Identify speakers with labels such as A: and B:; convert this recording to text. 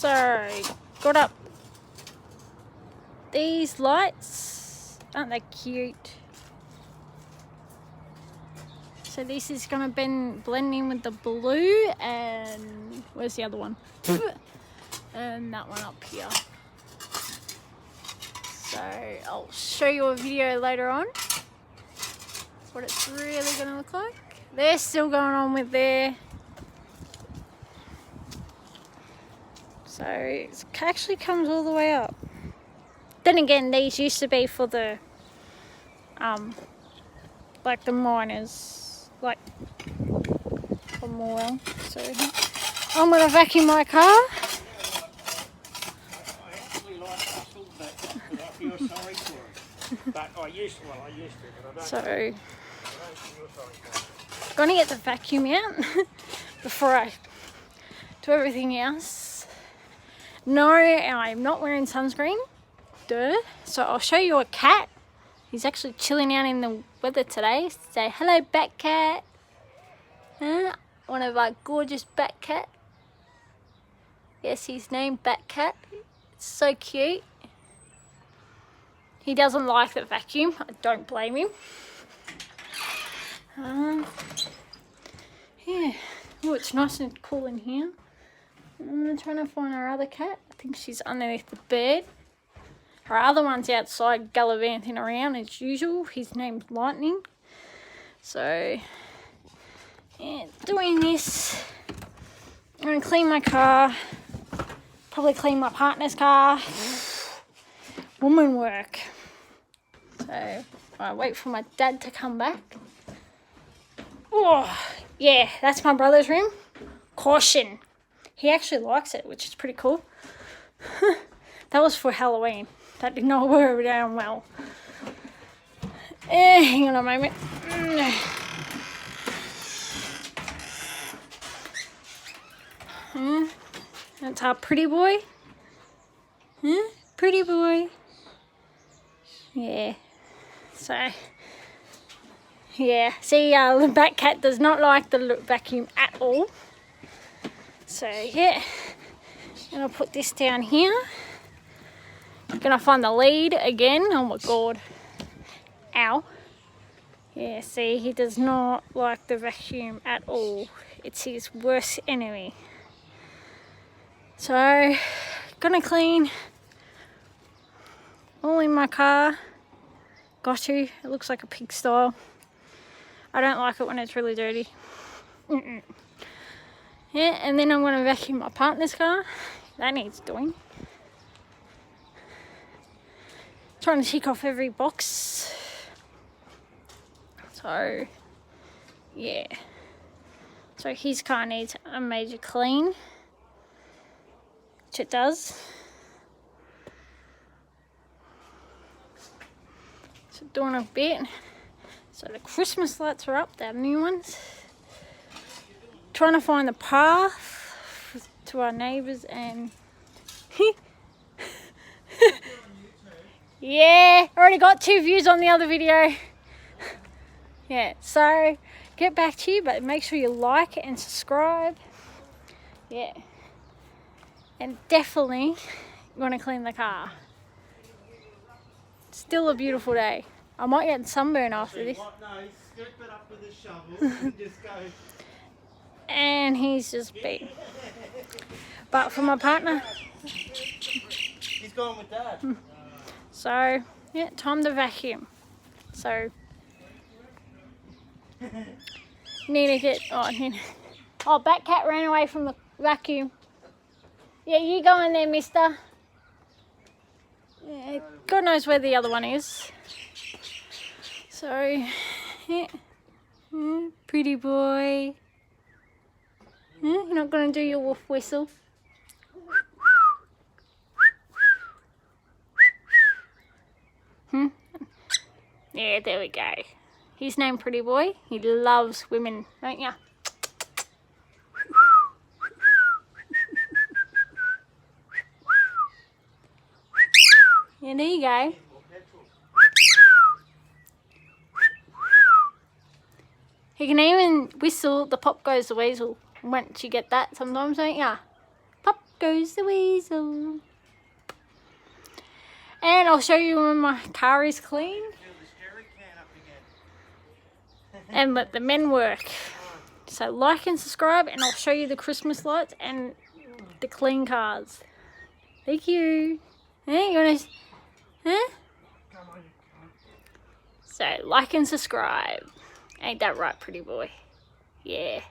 A: So, got up these lights. Aren't they cute? So this is going to blend in with the blue, and where's the other one? And that one up here. So I'll show you a video later on what it's really going to look like. They're still going on with their... So it actually comes all the way up. Then again, these used to be for the like the miners, like for more oil. So I'm gonna vacuum my car.
B: I actually like hustle, but I feel sorry for it. But I used to, but I don't.
A: So
B: I don't feel sorry for it.
A: gonna get the vacuum out before I do everything else. No, I'm not wearing sunscreen. Duh. So I'll show you a cat. He's actually chilling out in the weather today. Say hello, Bat Cat. One of our gorgeous Bat Cat. Yes, he's named Bat Cat. It's so cute. He doesn't like the vacuum. I don't blame him. Yeah. Oh, it's nice and cool in here. I'm trying to find our other cat. I think she's underneath the bed. Our other one's outside gallivanting around as usual. His name's Lightning. So, yeah, doing this. I'm going to clean my car. Probably clean my partner's car. Woman work. So, I wait for my dad to come back. Oh, yeah, that's my brother's room. Caution. He actually likes it, which is pretty cool. That was for Halloween. That did not wear down well. Hang on a moment. That's our pretty boy. Pretty boy. Yeah. So, yeah. See, the Bat Cat does not like the vacuum at all. So, yeah. I'm going to put this down here. I'm going to find the lead again. Oh my god. Ow. Yeah, see, he does not like the vacuum at all. It's his worst enemy. So, gonna clean all in my car. Got to. It looks like a pigsty. I don't like it when it's really dirty. Yeah, and then I'm going to vacuum my partner's car. That needs doing. Trying to tick off every box. So, yeah. So his car needs a major clean. Which it does. So doing a bit. So the Christmas lights are up, they're new ones. Trying to find the path to our neighbours and yeah, already got 2 views on the other video. Yeah, so get back to you, but make sure you like and subscribe. Yeah, and definitely gonna clean the car. Still a beautiful day. I might get sunburn after this.
B: Scoop it up with a shovel and just go.
A: And he's just beat. But for my partner,
B: He's going with Dad.
A: so yeah, time to vacuum. So need to get oh, Bat Cat ran away from the vacuum. Yeah, you go in there, mister. Yeah, God knows where the other one is. So yeah, pretty boy. You're not going to do your wolf whistle. Yeah, there we go. His name Pretty Boy. He loves women, don't ya? Yeah, there you go. He can even whistle the Pop Goes the Weasel. Once you get that sometimes, don't ya? Pop goes the weasel. And I'll show you when my car is clean. And let the men work. So like and subscribe, and I'll show you the Christmas lights and the clean cars. Thank you. Hey, you wanna? Huh? So like and subscribe. Ain't that right, pretty boy? Yeah.